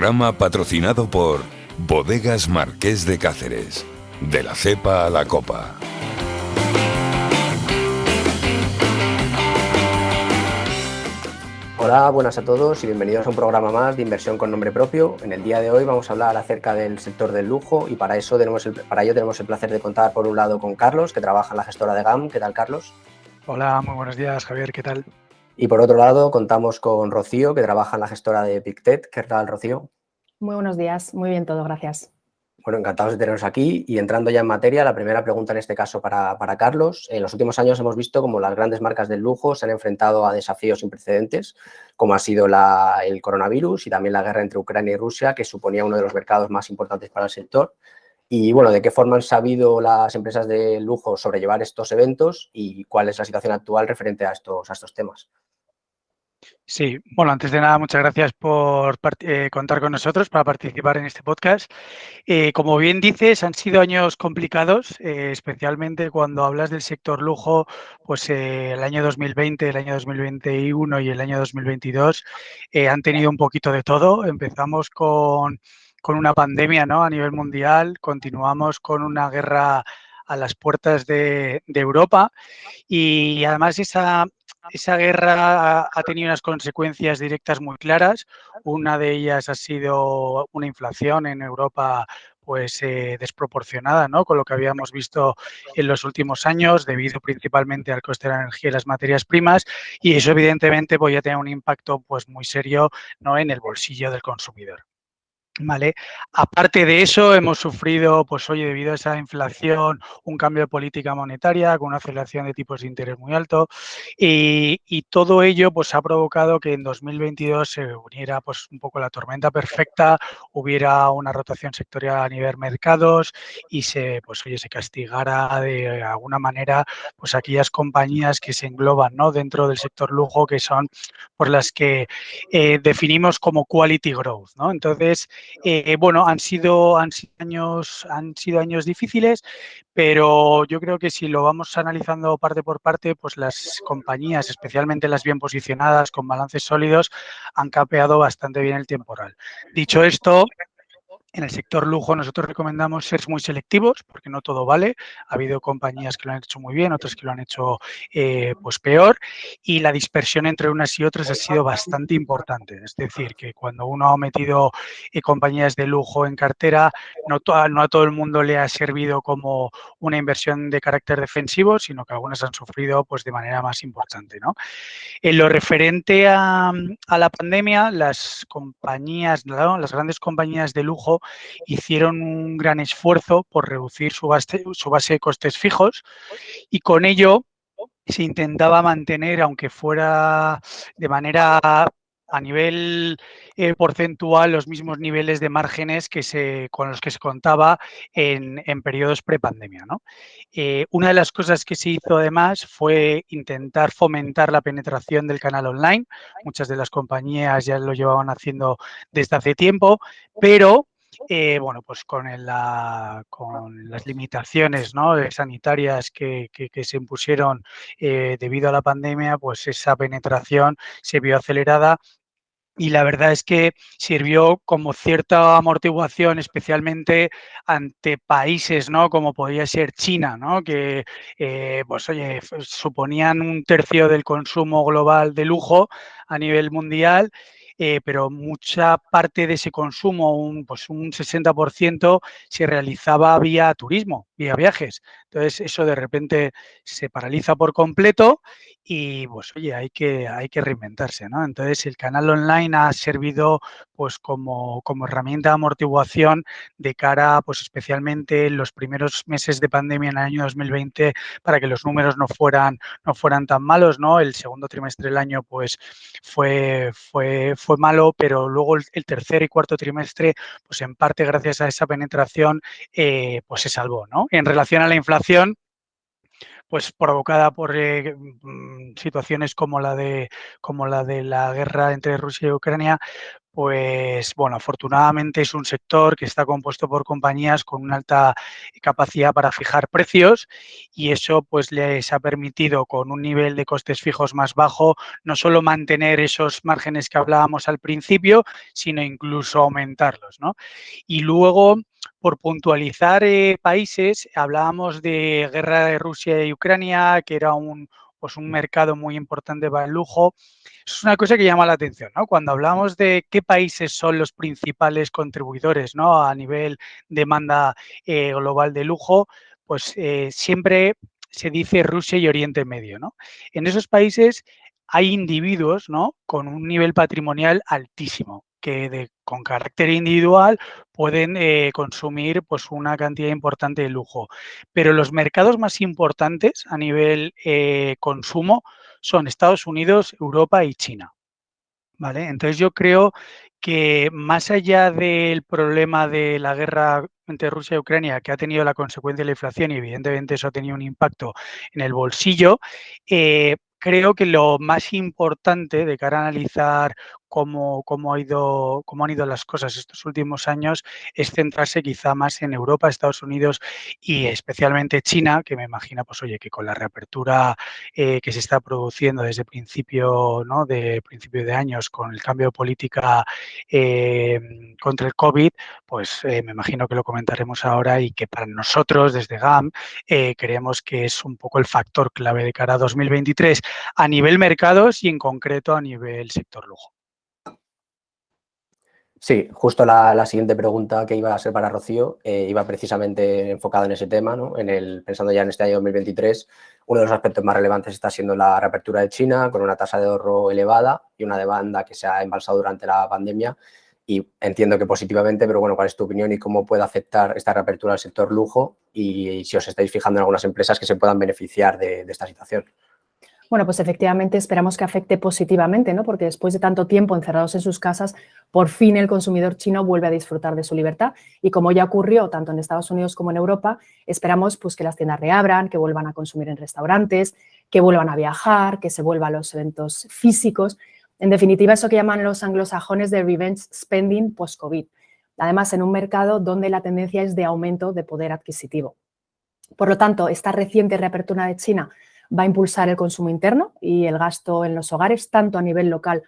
Programa patrocinado por Bodegas Marqués de Cáceres. De la cepa a la copa. Hola, buenas a todos y bienvenidos a un programa más de inversión con nombre propio. En el día de hoy vamos a hablar acerca del sector del lujo y para ello tenemos el placer de contar por un lado con Carlos, que trabaja en la gestora de GAM. ¿Qué tal, Carlos? Hola, muy buenos días, Javier, ¿qué tal? Y por otro lado contamos con Rocío, que trabaja en la gestora de Pictet. ¿Qué tal, Rocío? Muy buenos días, muy bien todo, gracias. Bueno, encantados de teneros aquí y entrando ya en materia, la primera pregunta en este caso para Carlos. En los últimos años hemos visto cómo las grandes marcas del lujo se han enfrentado a desafíos sin precedentes, como ha sido el coronavirus y también la guerra entre Ucrania y Rusia, que suponía uno de los mercados más importantes para el sector. Y bueno, ¿de qué forma han sabido las empresas de lujo sobrellevar estos eventos y cuál es la situación actual referente a estos temas? Sí, bueno, antes de nada, muchas gracias por contar con nosotros para participar en este podcast. Como bien dices, han sido años complicados, especialmente cuando hablas del sector lujo, pues el año 2020, el año 2021 y el año 2022 han tenido un poquito de todo. Empezamos con una pandemia, ¿no?, a nivel mundial, continuamos con una guerra a las puertas de Europa y además esa guerra ha tenido unas consecuencias directas muy claras. Una de ellas ha sido una inflación en Europa pues desproporcionada, ¿no?, con lo que habíamos visto en los últimos años, debido principalmente al coste de la energía y las materias primas, y eso evidentemente voy a tener un impacto pues muy serio, ¿no?, en el bolsillo del consumidor. Vale. Aparte de eso, hemos sufrido, pues oye, debido a esa inflación, un cambio de política monetaria con una aceleración de tipos de interés muy alto y todo ello pues ha provocado que en 2022 se uniera pues un poco la tormenta perfecta, hubiera una rotación sectorial a nivel mercados y pues oye, se castigara de alguna manera pues aquellas compañías que se engloban, ¿no?, dentro del sector lujo, que son por las que definimos como quality growth, ¿no? Entonces, bueno, han sido años difíciles, pero yo creo que si lo vamos analizando parte por parte, pues las compañías, especialmente las bien posicionadas, con balances sólidos, han capeado bastante bien el temporal. Dicho esto, en el sector lujo nosotros recomendamos ser muy selectivos porque no todo vale. Ha habido compañías que lo han hecho muy bien, otras que lo han hecho pues peor, y la dispersión entre unas y otras ha sido bastante importante. Es decir, que cuando uno ha metido compañías de lujo en cartera, no a todo el mundo le ha servido como una inversión de carácter defensivo, sino que algunas han sufrido pues de manera más importante, ¿no? En lo referente a la pandemia, las compañías, ¿no?, las grandes compañías de lujo hicieron un gran esfuerzo por reducir su base de costes fijos y con ello se intentaba mantener, aunque fuera de manera a nivel porcentual, los mismos niveles de márgenes con los que se contaba en periodos prepandemia, ¿no? Una de las cosas que se hizo además fue intentar fomentar la penetración del canal online. Muchas de las compañías ya lo llevaban haciendo desde hace tiempo, pero bueno, pues con las limitaciones, ¿no?, sanitarias que se impusieron debido a la pandemia, pues esa penetración se vio acelerada. Y la verdad es que sirvió como cierta amortiguación, especialmente ante países, ¿no?, como podría ser China, ¿no?, que pues oye, suponían un tercio del consumo global de lujo a nivel mundial, pero mucha parte de ese consumo, pues un 60%, se realizaba vía turismo, vía viajes. Entonces, eso de repente se paraliza por completo y pues oye, hay que reinventarse, ¿no? Entonces el canal online ha servido pues como herramienta de amortiguación de cara, pues especialmente en los primeros meses de pandemia en el año 2020, para que los números no fueran tan malos, ¿no? El segundo trimestre del año pues fue malo, pero luego el tercer y cuarto trimestre, pues en parte gracias a esa penetración, pues se salvó, ¿no? En relación a la inflación, pues provocada por situaciones como la de la guerra entre Rusia y Ucrania, pues bueno, afortunadamente es un sector que está compuesto por compañías con una alta capacidad para fijar precios y eso pues les ha permitido con un nivel de costes fijos más bajo no solo mantener esos márgenes que hablábamos al principio, sino incluso aumentarlos, ¿no? Y luego, por puntualizar países, hablábamos de guerra de Rusia y Ucrania, que era un mercado muy importante para el lujo. Es una cosa que llama la atención, ¿no? Cuando hablamos de qué países son los principales contribuidores, ¿no?, a nivel demanda global de lujo, pues siempre se dice Rusia y Oriente Medio, ¿no? En esos países hay individuos, ¿no?, con un nivel patrimonial altísimo, que con carácter individual pueden consumir pues una cantidad importante de lujo. Pero los mercados más importantes a nivel consumo son Estados Unidos, Europa y China, ¿vale? Entonces yo creo que más allá del problema de la guerra entre Rusia y Ucrania, que ha tenido la consecuencia de la inflación y evidentemente eso ha tenido un impacto en el bolsillo, creo que lo más importante de cara a analizar cómo han ido las cosas estos últimos años es centrarse quizá más en Europa, Estados Unidos y especialmente China, que me imagino, pues oye, que con la reapertura que se está produciendo desde principio, ¿no?, de principio de años con el cambio de política contra el COVID, pues me imagino que lo comentaremos ahora y que para nosotros desde GAM creemos que es un poco el factor clave de cara a 2023 a nivel mercados y en concreto a nivel sector lujo. Sí, justo la siguiente pregunta que iba a ser para Rocío iba precisamente enfocada en ese tema, ¿no? Pensando ya en este año 2023, uno de los aspectos más relevantes está siendo la reapertura de China, con una tasa de ahorro elevada y una demanda que se ha embalsado durante la pandemia. Y entiendo que positivamente, pero bueno, ¿cuál es tu opinión y cómo puede afectar esta reapertura al sector lujo? Y si os estáis fijando en algunas empresas que se puedan beneficiar de esta situación. Bueno, pues efectivamente esperamos que afecte positivamente, ¿no? Porque después de tanto tiempo encerrados en sus casas, por fin el consumidor chino vuelve a disfrutar de su libertad. Y como ya ocurrió tanto en Estados Unidos como en Europa, esperamos pues, que las tiendas reabran, que vuelvan a consumir en restaurantes, que vuelvan a viajar, que se vuelvan los eventos físicos. En definitiva, eso que llaman los anglosajones de revenge spending post-COVID. Además, en un mercado donde la tendencia es de aumento de poder adquisitivo. Por lo tanto, esta reciente reapertura de China va a impulsar el consumo interno y el gasto en los hogares, tanto a nivel local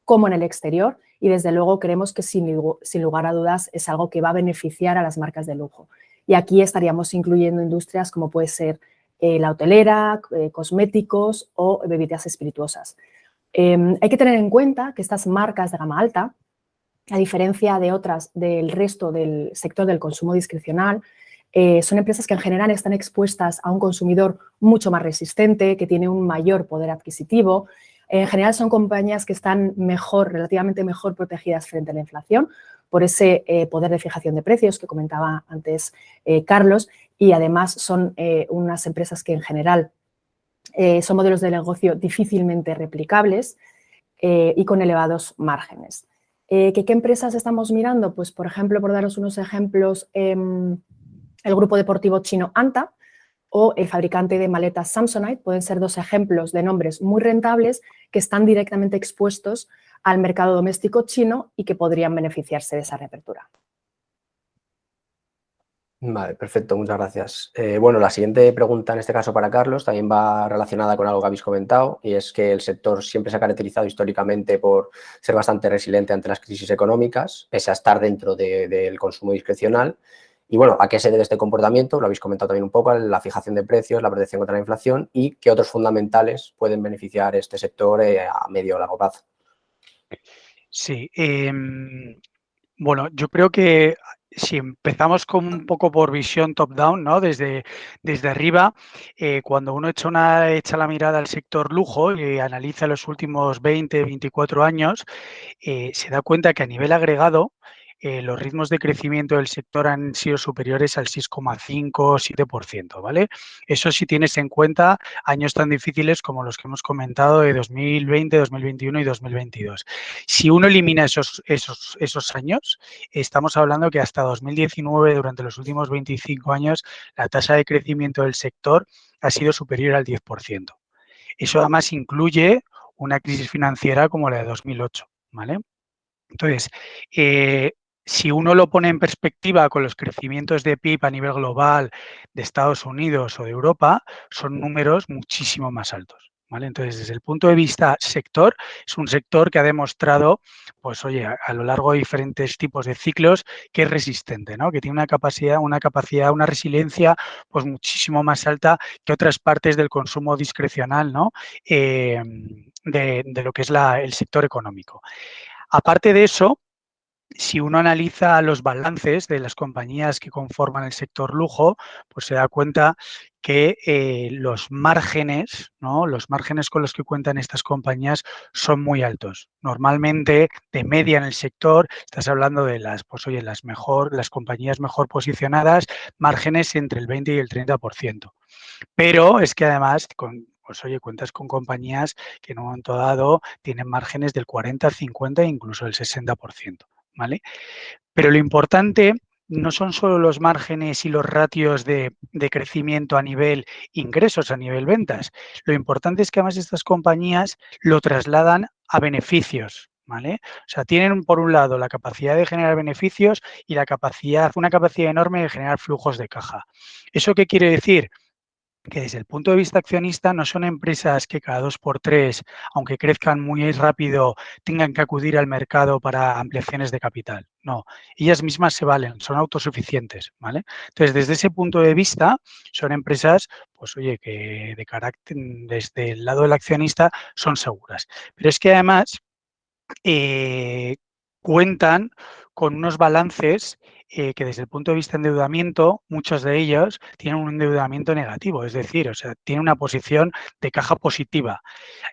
como en el exterior, y desde luego creemos que sin lugar a dudas es algo que va a beneficiar a las marcas de lujo. Y aquí estaríamos incluyendo industrias como puede ser la hotelera, cosméticos o bebidas espirituosas. Hay que tener en cuenta que estas marcas de gama alta, a diferencia de otras del resto del sector del consumo discrecional, son empresas que en general están expuestas a un consumidor mucho más resistente, que tiene un mayor poder adquisitivo. En general son compañías que están relativamente mejor protegidas frente a la inflación por ese poder de fijación de precios que comentaba antes Carlos, y además son unas empresas que en general son modelos de negocio difícilmente replicables y con elevados márgenes. ¿Qué empresas estamos mirando? Pues, por ejemplo, por daros unos ejemplos, el grupo deportivo chino Anta o el fabricante de maletas Samsonite pueden ser dos ejemplos de nombres muy rentables que están directamente expuestos al mercado doméstico chino y que podrían beneficiarse de esa reapertura. Vale, perfecto, muchas gracias. Bueno, la siguiente pregunta, en este caso para Carlos, también va relacionada con algo que habéis comentado, y es que el sector siempre se ha caracterizado históricamente por ser bastante resiliente ante las crisis económicas, pese a estar dentro del consumo discrecional. Y bueno, ¿a qué se debe este comportamiento? Lo habéis comentado también un poco, la fijación de precios, la protección contra la inflación, y qué otros fundamentales pueden beneficiar este sector a medio o largo plazo. Sí, bueno, yo creo que si empezamos con un poco por visión top-down, ¿no? Desde arriba, cuando uno echa la mirada al sector lujo y analiza los últimos 20, 24 años, se da cuenta que a nivel agregado los ritmos de crecimiento del sector han sido superiores al 6,5-7%, ¿vale? Eso si tienes en cuenta años tan difíciles como los que hemos comentado de 2020, 2021 y 2022. Si uno elimina esos años, estamos hablando que hasta 2019, durante los últimos 25 años, la tasa de crecimiento del sector ha sido superior al 10%. Eso además incluye una crisis financiera como la de 2008, ¿vale? Entonces, si uno lo pone en perspectiva con los crecimientos de PIB a nivel global de Estados Unidos o de Europa, son números muchísimo más altos, ¿vale? Entonces, desde el punto de vista sector, es un sector que ha demostrado, pues oye, a lo largo de diferentes tipos de ciclos, que es resistente, ¿no? Que tiene una capacidad, una resiliencia, pues muchísimo más alta que otras partes del consumo discrecional, ¿no? De lo que es el sector económico. Aparte de eso, si uno analiza los balances de las compañías que conforman el sector lujo, pues se da cuenta que los márgenes, ¿no? Los márgenes con los que cuentan estas compañías son muy altos. Normalmente, de media en el sector, estás hablando de las compañías mejor posicionadas, márgenes entre el 20 y el 30%. Pero es que además, pues oye, cuentas con compañías que en un momento dado tienen márgenes del 40, 50 e incluso el 60%, ¿vale? Pero lo importante no son solo los márgenes y los ratios de crecimiento a nivel ingresos, a nivel ventas. Lo importante es que además estas compañías lo trasladan a beneficios, ¿vale? O sea, tienen por un lado la capacidad de generar beneficios y una capacidad enorme de generar flujos de caja. ¿Eso qué quiere decir? Que desde el punto de vista accionista no son empresas que cada 2 por 3, aunque crezcan muy rápido, tengan que acudir al mercado para ampliaciones de capital. No, ellas mismas se valen, son autosuficientes, ¿vale? Entonces, desde ese punto de vista, son empresas, pues oye, que de carácter, desde el lado del accionista, son seguras. Pero es que además cuentan con unos balances que desde el punto de vista de endeudamiento, muchos de ellos tienen un endeudamiento negativo, es decir, o sea, tienen una posición de caja positiva.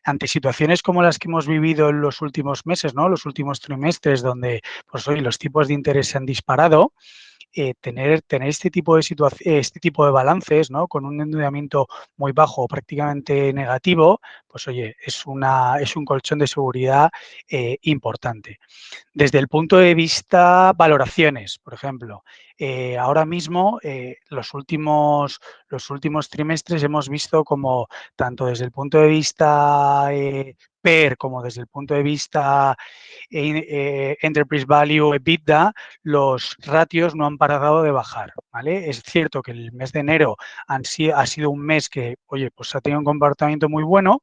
Ante situaciones como las que hemos vivido en los últimos meses, ¿no? Los últimos trimestres, donde pues, hoy los tipos de interés se han disparado, tener este tipo de balances, ¿no? Con un endeudamiento muy bajo o prácticamente negativo, pues oye, es un colchón de seguridad importante. Desde el punto de vista valoraciones, por ejemplo, ahora mismo los últimos trimestres hemos visto como tanto desde el punto de vista PER como desde el punto de vista Enterprise Value, EBITDA, los ratios no han parado de bajar, ¿vale? Es cierto que el mes de enero ha sido un mes que, oye, pues ha tenido un comportamiento muy bueno,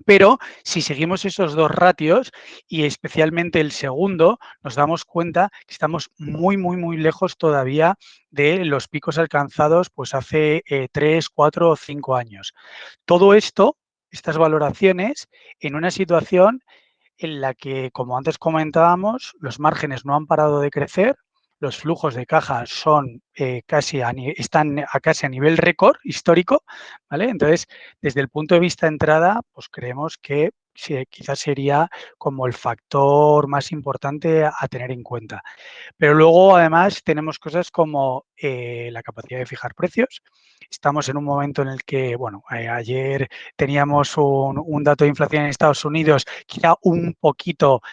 pero si seguimos esos dos ratios y especialmente el segundo, nos damos cuenta que estamos muy, muy, muy lejos todavía de los picos alcanzados pues hace 3, 4 o 5 años. Todo esto, estas valoraciones, en una situación en la que, como antes comentábamos, los márgenes no han parado de crecer, los flujos de caja son están casi a nivel récord histórico, ¿vale? Entonces, desde el punto de vista de entrada, pues creemos que quizás sería como el factor más importante a tener en cuenta. Pero luego, además, tenemos cosas como la capacidad de fijar precios. Estamos en un momento en el que, bueno, ayer teníamos un dato de inflación en Estados Unidos, quizá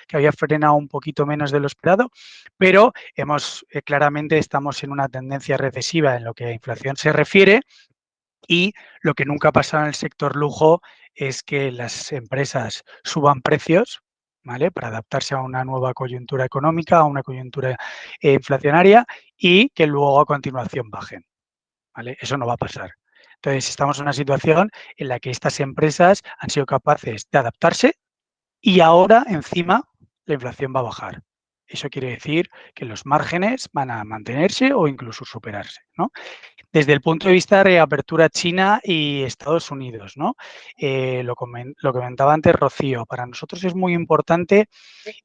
que había frenado un poquito menos de lo esperado, pero claramente estamos en una tendencia recesiva en lo que a inflación se refiere. Y lo que nunca ha pasado en el sector lujo es que las empresas suban precios, ¿vale? Para adaptarse a una nueva coyuntura económica, a una coyuntura inflacionaria y que luego a continuación bajen, ¿vale? Eso no va a pasar. Entonces, estamos en una situación en la que estas empresas han sido capaces de adaptarse y ahora, encima, la inflación va a bajar. Eso quiere decir que los márgenes van a mantenerse o incluso superarse, ¿no? Desde el punto de vista de reapertura China y Estados Unidos, ¿no? Lo comentaba antes Rocío, para nosotros es muy importante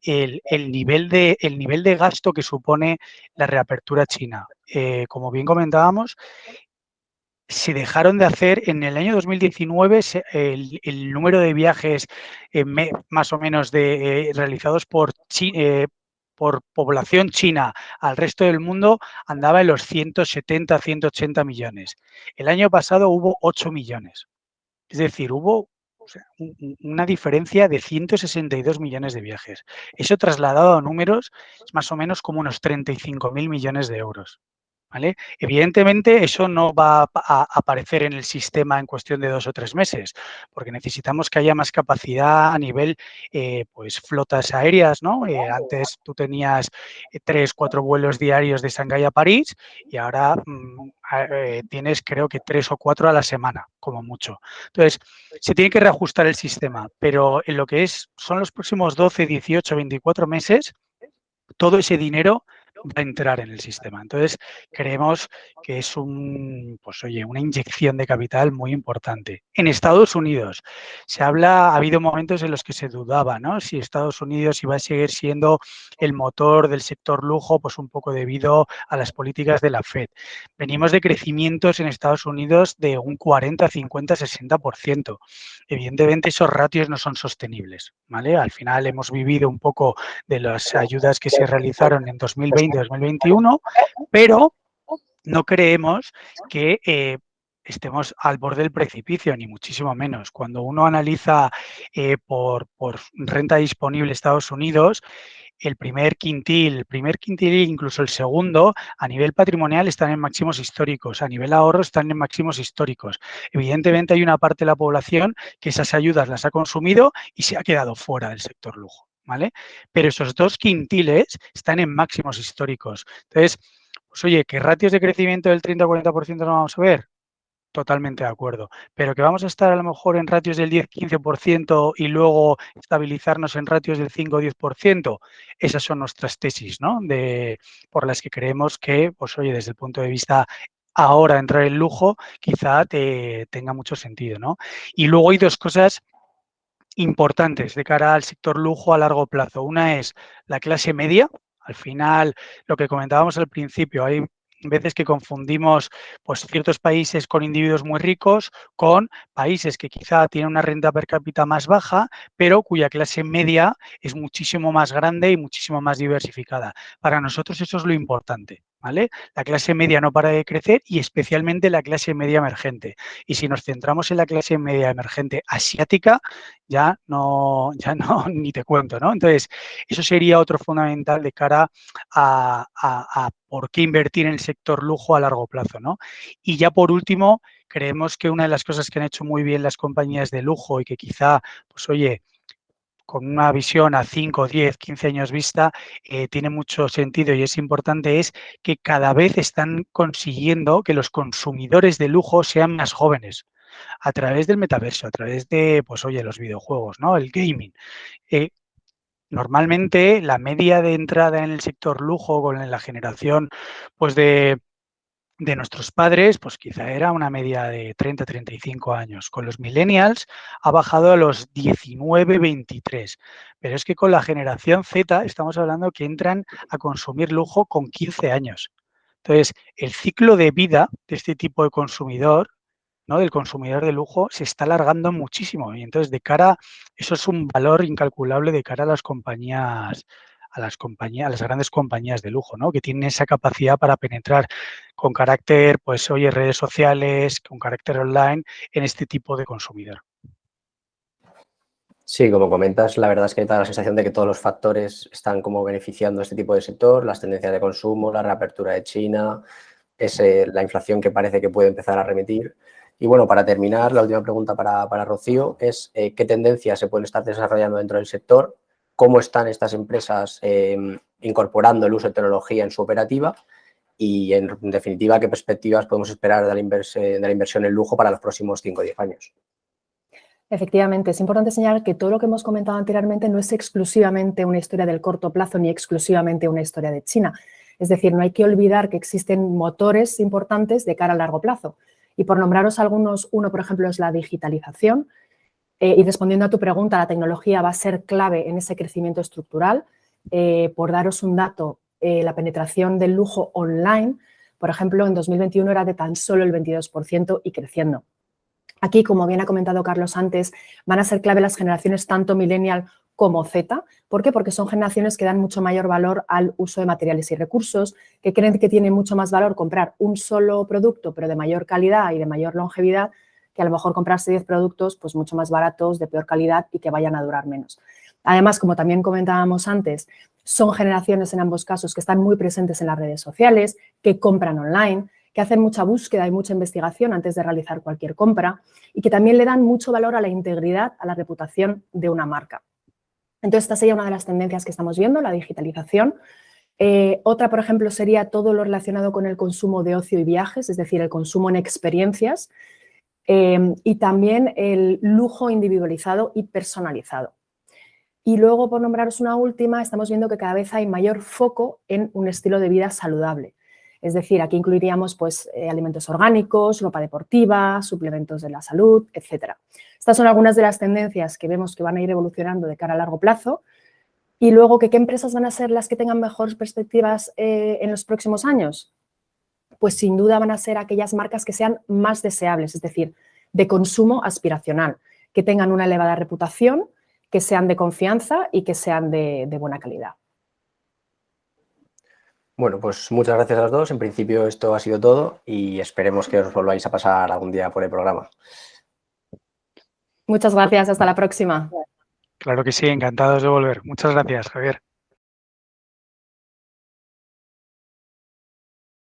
el nivel de gasto que supone la reapertura china. Como bien comentábamos, se dejaron de hacer en el año 2019 el número de viajes más o menos realizados por por población china al resto del mundo andaba en los 170, 180 millones. El año pasado hubo 8 millones. Es decir, hubo una diferencia de 162 millones de viajes. Eso trasladado a números es más o menos como unos 35.000 millones de euros. ¿Vale? Evidentemente, eso no va a aparecer en el sistema en cuestión de 2 o 3 meses, porque necesitamos que haya más capacidad a nivel, pues, flotas aéreas, ¿no? Antes tú tenías 3, 4 vuelos diarios de Shanghái a París y ahora tienes, creo que 3 o 4 a la semana, como mucho. Entonces, se tiene que reajustar el sistema, pero en lo que son los próximos 12, 18, 24 meses, todo ese dinero va a entrar en el sistema. Entonces, creemos que es una inyección de capital muy importante. En Estados Unidos, ha habido momentos en los que se dudaba, ¿no? Si Estados Unidos iba a seguir siendo el motor del sector lujo, pues un poco debido a las políticas de la Fed. Venimos de crecimientos en Estados Unidos de un 40, 50, 60%. Evidentemente, esos ratios no son sostenibles, ¿vale? Al final hemos vivido un poco de las ayudas que se realizaron en 2020 y 2021, pero no creemos que estemos al borde del precipicio, ni muchísimo menos. Cuando uno analiza por renta disponible Estados Unidos, el primer quintil e incluso el segundo, a nivel patrimonial están en máximos históricos, a nivel ahorro están en máximos históricos. Evidentemente hay una parte de la población que esas ayudas las ha consumido y se ha quedado fuera del sector lujo, ¿vale? Pero esos 2 quintiles están en máximos históricos. Entonces, pues oye, ¿qué ratios de crecimiento del 30 o 40% no vamos a ver? Totalmente de acuerdo. Pero que vamos a estar a lo mejor en ratios del 10-15% y luego estabilizarnos en ratios del 5 o 10%, esas son nuestras tesis, ¿no? Por las que creemos que, pues oye, desde el punto de vista ahora de entrar en lujo, quizá tenga mucho sentido, ¿no? Y luego hay 2 cosas importantes de cara al sector lujo a largo plazo. Una es la clase media. Al final, lo que comentábamos al principio, hay veces que confundimos pues, ciertos países con individuos muy ricos con países que quizá tienen una renta per cápita más baja, pero cuya clase media es muchísimo más grande y muchísimo más diversificada. Para nosotros eso es lo importante, ¿vale? La clase media no para de crecer y especialmente la clase media emergente. Y si nos centramos en la clase media emergente asiática, ya no, ni te cuento, ¿no? Entonces, eso sería otro fundamental de cara a por qué invertir en el sector lujo a largo plazo, ¿no? Y ya por último, creemos que una de las cosas que han hecho muy bien las compañías de lujo y que quizá, pues oye, con una visión a 5, 10, 15 años vista, tiene mucho sentido y es importante, es que cada vez están consiguiendo que los consumidores de lujo sean más jóvenes a través del metaverso, a través de, pues oye, los videojuegos, ¿no? El gaming. Normalmente la media de entrada en el sector lujo con la generación pues de nuestros padres, pues quizá era una media de 30, 35 años. Con los millennials ha bajado a los 19, 23. Pero es que con la generación Z estamos hablando que entran a consumir lujo con 15 años. Entonces, el ciclo de vida de este tipo de consumidor, ¿no? Del consumidor de lujo, se está alargando muchísimo. Y entonces, eso es un valor incalculable de cara a las compañías, a las grandes compañías de lujo, ¿no? Que tienen esa capacidad para penetrar con carácter, pues, oye, redes sociales, con carácter online, en este tipo de consumidor. Sí, como comentas, la verdad es que da la sensación de que todos los factores están como beneficiando a este tipo de sector, las tendencias de consumo, la reapertura de China, la inflación que parece que puede empezar a remitir. Y bueno, para terminar, la última pregunta para Rocío es ¿qué tendencias se pueden estar desarrollando dentro del sector? ¿Cómo están estas empresas incorporando el uso de tecnología en su operativa? Y, en definitiva, ¿qué perspectivas podemos esperar de la inversión en lujo para los próximos 5 o 10 años? Efectivamente, es importante señalar que todo lo que hemos comentado anteriormente no es exclusivamente una historia del corto plazo ni exclusivamente una historia de China. Es decir, no hay que olvidar que existen motores importantes de cara a largo plazo. Y por nombraros algunos, uno, por ejemplo, es la digitalización. Y respondiendo a tu pregunta, la tecnología va a ser clave en ese crecimiento estructural. Por daros un dato, la penetración del lujo online, por ejemplo, en 2021 era de tan solo el 22% y creciendo. Aquí, como bien ha comentado Carlos antes, van a ser clave las generaciones tanto millennial como Z. ¿Por qué? Porque son generaciones que dan mucho mayor valor al uso de materiales y recursos, que creen que tiene mucho más valor comprar un solo producto, pero de mayor calidad y de mayor longevidad, que a lo mejor comprarse 10 productos pues mucho más baratos, de peor calidad y que vayan a durar menos. Además, como también comentábamos antes, son generaciones en ambos casos que están muy presentes en las redes sociales, que compran online, que hacen mucha búsqueda y mucha investigación antes de realizar cualquier compra y que también le dan mucho valor a la integridad, a la reputación de una marca. Entonces, esta sería una de las tendencias que estamos viendo, la digitalización. Otra, por ejemplo, sería todo lo relacionado con el consumo de ocio y viajes, es decir, el consumo en experiencias y también el lujo individualizado y personalizado. Y luego, por nombraros una última, estamos viendo que cada vez hay mayor foco en un estilo de vida saludable. Es decir, aquí incluiríamos pues, alimentos orgánicos, ropa deportiva, suplementos de la salud, etc. Estas son algunas de las tendencias que vemos que van a ir evolucionando de cara a largo plazo. Y luego, ¿qué empresas van a ser las que tengan mejores perspectivas en los próximos años? Pues sin duda van a ser aquellas marcas que sean más deseables, es decir, de consumo aspiracional, que tengan una elevada reputación, que sean de confianza y que sean de buena calidad. Bueno, pues muchas gracias a los dos. En principio esto ha sido todo y esperemos que os volváis a pasar algún día por el programa. Muchas gracias, hasta la próxima. Claro que sí, encantados de volver. Muchas gracias, Javier.